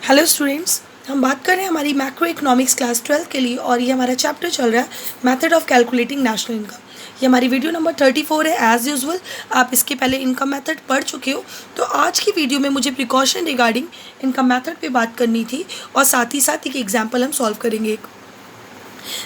Hello students, हम बात कर रहे हैं हमारी मैक्रो इकोनॉमिक्स क्लास 12 के लिए और ये हमारा चैप्टर चल रहा है method of calculating national income. ये हमारी वीडियो नंबर 34 है। एज़ यूजुअल आप इसके पहले इनकम मेथड पढ़ चुके हो, तो आज की वीडियो में मुझे प्रिकॉशन रिगार्डिंग इनकम मेथड पे बात करनी थी और साथ ही एक एग्जाम्पल हम सॉल्व करेंगे।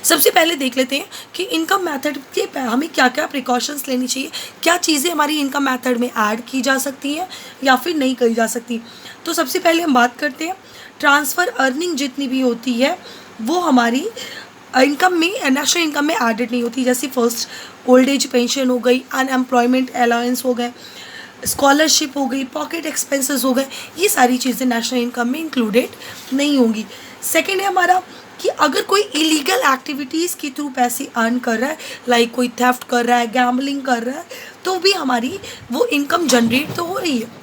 सबसे पहले देख लेते हैं कि इनकम मेथड के हमें क्या क्या प्रिकॉशंस लेनी चाहिए, क्या चीज़ें हमारी इनकम मेथड में ऐड की जा सकती हैं या फिर नहीं की जा सकती। तो सबसे पहले हम बात करते हैं ट्रांसफ़र अर्निंग जितनी भी होती है वो हमारी इनकम में, नेशनल इनकम में एडेड नहीं होती। जैसे फर्स्ट ओल्ड एज पेंशन हो गई, अनएम्प्लॉयमेंट अलाउंस हो गए, स्कॉलरशिप हो गई, पॉकेट एक्सपेंसेस हो गए, ये सारी चीज़ें नेशनल इनकम में इंक्लूडेड नहीं होंगी। सेकेंड है हमारा कि अगर कोई इलीगल एक्टिविटीज़ के थ्रू पैसे अर्न कर रहा है, लाइक कोई थेफ्ट कर रहा है, गैम्बलिंग कर रहा है, तो भी हमारी वो इनकम जनरेट तो हो रही है,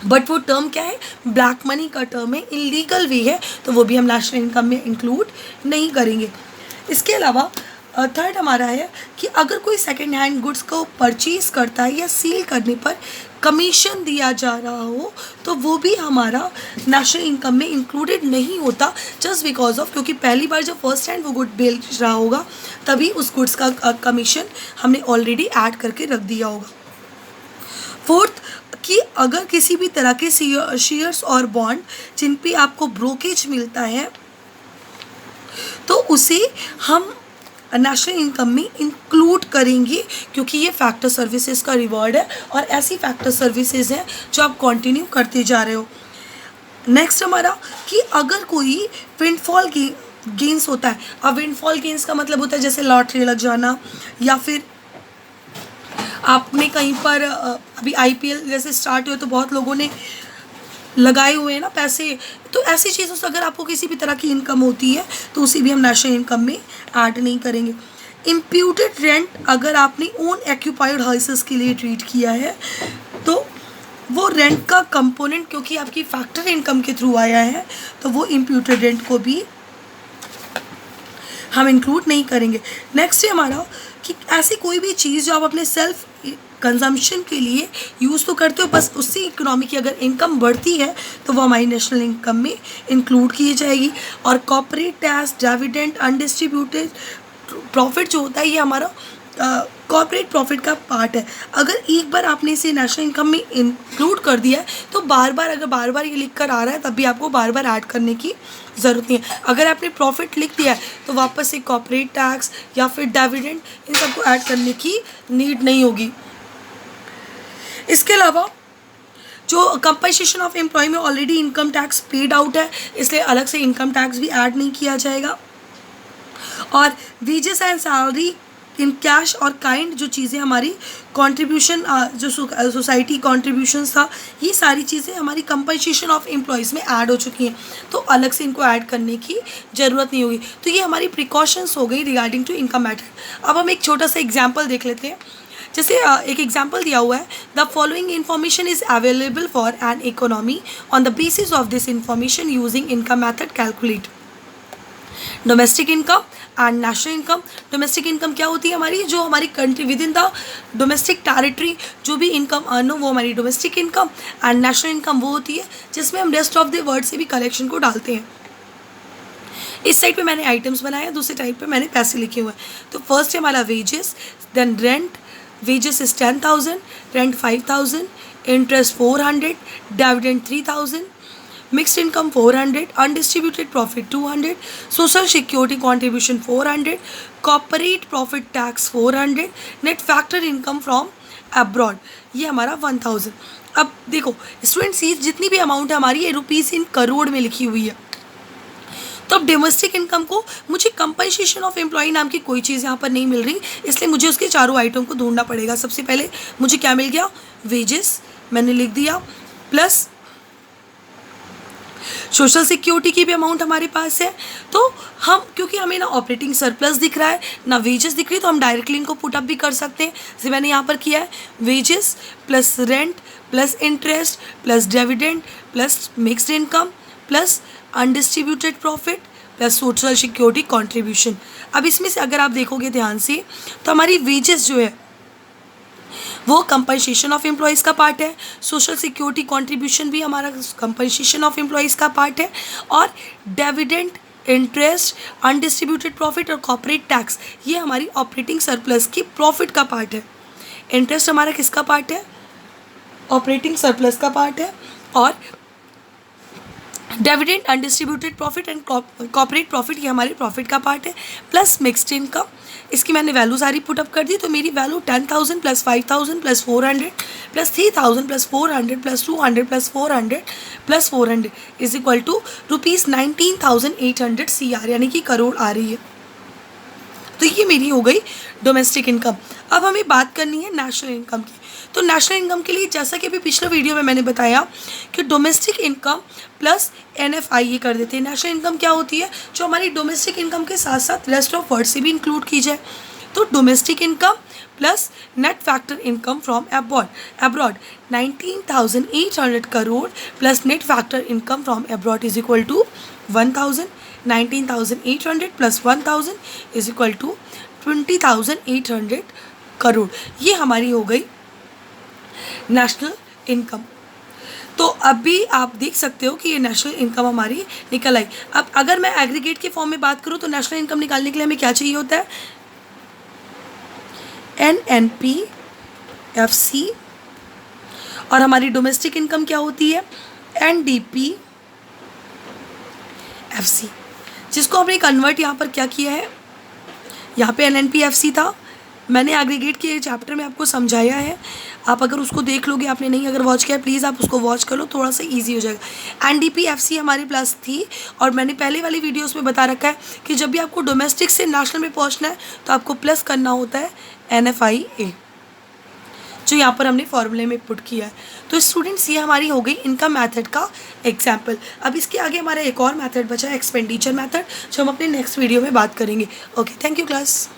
बट वो टर्म क्या है, ब्लैक मनी का टर्म है, इलीगल वे है, तो वो भी हम नेशनल इनकम में इंक्लूड नहीं करेंगे। इसके अलावा थर्ड हमारा है कि अगर कोई सेकेंड हैंड गुड्स को परचेज़ करता है या सेल करने पर कमीशन दिया जा रहा हो, तो वो भी हमारा नेशनल इनकम में इंक्लूडेड नहीं होता, जस्ट बिकॉज ऑफ क्योंकि पहली बार जब फर्स्ट हैंड वो गुड बेच रहा होगा तभी उस गुड्स का कमीशन हमने ऑलरेडी ऐड करके रख दिया होगा। फोर्थ कि अगर किसी भी तरह के शेयर्स और बॉन्ड जिन पे आपको ब्रोकेज मिलता है तो उसे हम नेशनल इनकम में इंक्लूड करेंगे, क्योंकि ये फैक्टर सर्विसेज का रिवॉर्ड है और ऐसी फैक्टर सर्विसेज हैं जो आप कंटिन्यू करते जा रहे हो। नेक्स्ट हमारा कि अगर कोई विंडफॉल गेन्स होता है, अब विंडफॉल गेन्स का मतलब होता है जैसे लॉटरी लग जाना, या फिर आपने कहीं पर अभी आईपीएल जैसे स्टार्ट हुए तो बहुत लोगों ने लगाए हुए हैं ना पैसे, तो ऐसी चीज़ों से अगर आपको किसी भी तरह की इनकम होती है तो उसे भी हम नेशनल इनकम में ऐड नहीं करेंगे। इम्प्यूटेड रेंट अगर आपने ओन एक्यूपाइड हाउसेस के लिए ट्रीट किया है तो वो रेंट का कंपोनेंट क्योंकि आपकी फैक्टर इनकम के थ्रू आया है तो वो इम्प्यूटेड रेंट को भी हम इंक्लूड नहीं करेंगे। नेक्स्ट है हमारा कि ऐसी कोई भी चीज़ जो आप अपने सेल्फ कंजम्पशन के लिए यूज़ तो करते हो, बस उससे इकोनॉमी की अगर इनकम बढ़ती है तो वो हमारी नेशनल इनकम में इंक्लूड की जाएगी। और corporate tax, dividend, undistributed profit जो होता है ये हमारा कॉर्पोरेट प्रॉफिट का पार्ट है। अगर एक बार आपने इसे नेशनल इनकम में इंक्लूड कर दिया है तो बार बार ये लिख कर आ रहा है तब भी आपको बार बार ऐड करने की ज़रूरत नहीं है। अगर आपने प्रॉफिट लिख दिया है तो वापस से कॉर्पोरेट टैक्स या फिर डिविडेंड इन सबको ऐड करने की नीड नहीं होगी। इसके अलावा जो कंपनसेशन ऑफ एम्प्लॉय में already income tax paid out है, इसलिए अलग से इनकम टैक्स भी ऐड नहीं किया जाएगा। और wages and salary in cash और काइंड जो चीज़ें हमारी कंट्रीब्यूशन जो सोसाइटी कॉन्ट्रीब्यूशन था, ये सारी चीज़ें हमारी कंपनसेशन ऑफ एम्प्लॉयज़ में ऐड हो चुकी हैं, तो अलग से इनको ऐड करने की ज़रूरत नहीं होगी। तो ये हमारी प्रिकॉशंस हो गई रिगार्डिंग टू इनकम मेथड। अब हम एक छोटा सा एग्जाम्पल देख लेते हैं। जैसे एक एग्जाम्पल दिया हुआ है, the following information is available for an economy, on the basis of this information using income method calculate domestic income and national income. Domestic income क्या होती है हमारी, जो हमारी country with in the domestic territory जो भी income earn हो वो हमारी domestic income, and national income वो होती है जिसमें हम रेस्ट ऑफ द वर्ड से भी कलेक्शन को डालते हैं। इस साइड पे मैंने आइटम्स बनाए, दूसरे साइड पे मैंने पैसे लिखे हुए हैं। तो फर्स्ट है हमारा wages, then rent, wages is 10,000, rent 5,000, interest 400, dividend 3,000, mixed income 400, undistributed profit 200, social security contribution 400, corporate profit tax 400, net factor income from abroad ये हमारा 1,000। अब देखो स्टूडेंट्स, ये जितनी भी अमाउंट है हमारी ये रुपीज़ इन करोड़ में लिखी हुई है। तो अब डोमेस्टिक इनकम को मुझे कंपनसेशन ऑफ एम्प्लॉय नाम की कोई चीज़ यहाँ पर नहीं मिल रही, इसलिए मुझे उसके चारों आइटम को ढूंढना पड़ेगा। सबसे पहले मुझे क्या मिल गया, वेजेस मैंने लिख दिया, प्लस सोशल सिक्योरिटी की भी अमाउंट हमारे पास है। तो हम क्योंकि हमें ना ऑपरेटिंग सरप्लस दिख रहा है ना वेजेस दिख रही, तो हम डायरेक्टली इनको पुटअप भी कर सकते हैं, जैसे मैंने यहाँ पर किया है, wages plus rent plus interest plus dividend plus mixed income plus undistributed profit plus social security contribution. अब इसमें से अगर आप देखोगे ध्यान से तो हमारी वेजेस जो है वो कंपनसेशन ऑफ एम्प्लॉयज़ का पार्ट है। सोशल सिक्योरिटी कॉन्ट्रीब्यूशन भी हमारा कंपनसेशन ऑफ एम्प्लॉयज़ का पार्ट है। और डिविडेंड, इंटरेस्ट, अनडिस्ट्रीब्यूटेड प्रॉफिट और कॉर्पोरेट टैक्स ये हमारी ऑपरेटिंग सरप्लस की प्रॉफिट का पार्ट है। इंटरेस्ट हमारा किसका पार्ट है? ऑपरेटिंग सरप्लस का पार्ट है। और dividend, undistributed profit and corporate profit ये हमारे प्रॉफिट का पार्ट है। प्लस मिक्स्ड इनकम, इसकी मैंने वैल्यू सारी पुटअप कर दी, तो मेरी value 10,000 plus 5,000 plus 400 plus 3,000 plus 400 plus 200 plus 400 plus 400 is equal to ₹19,800 CR, यानी कि करोड़ आ रही है। तो ये मेरी हो गई डोमेस्टिक इनकम। अब हमें बात करनी है नेशनल इनकम की। तो नेशनल इनकम के लिए जैसा कि अभी पिछले वीडियो में मैंने बताया कि डोमेस्टिक इनकम प्लस NFI ये कर देते हैं। नेशनल इनकम क्या होती है? जो हमारी डोमेस्टिक इनकम के साथ साथ रेस्ट ऑफ वर्ल्ड से भी इंक्लूड की जाए। तो domestic income plus net factor income from abroad 19,800 crore plus net factor income from abroad is equal to 1,000। 19,800 plus 1,000 is equal to 20,800 crore. ये हमारी हो गई नेशनल इनकम। तो अभी आप देख सकते हो कि ये नेशनल इनकम हमारी निकल आई। अब अगर मैं एग्रीगेट के फॉर्म में बात करूँ तो नेशनल इनकम निकालने के लिए हमें क्या चाहिए होता है? NNP FC। और हमारी डोमेस्टिक इनकम क्या होती है? NDP FC, जिसको हमने कन्वर्ट यहाँ पर क्या किया है, यहाँ पे NNP FC था। मैंने एग्रीगेट के चैप्टर में आपको समझाया है, आप अगर उसको देख लोगे, आपने नहीं अगर वॉच किया प्लीज़ आप उसको वॉच कर लो, थोड़ा सा इजी हो जाएगा। NDP FC हमारी प्लस थी। और मैंने पहले वाली वीडियोस में बता रखा है कि जब भी आपको डोमेस्टिक से नेशनल में पहुंचना है तो आपको प्लस करना होता है NFIA, जो यहाँ पर हमने फॉर्मूले में पुट किया है। तो स्टूडेंट्स ये हमारी हो गई इनकम मेथड का एग्जाम्पल। अब इसके आगे हमारा एक और मेथड बचा है, एक्सपेंडिचर मेथड, जो हम अपने नेक्स्ट वीडियो में बात करेंगे। Okay, thank you class.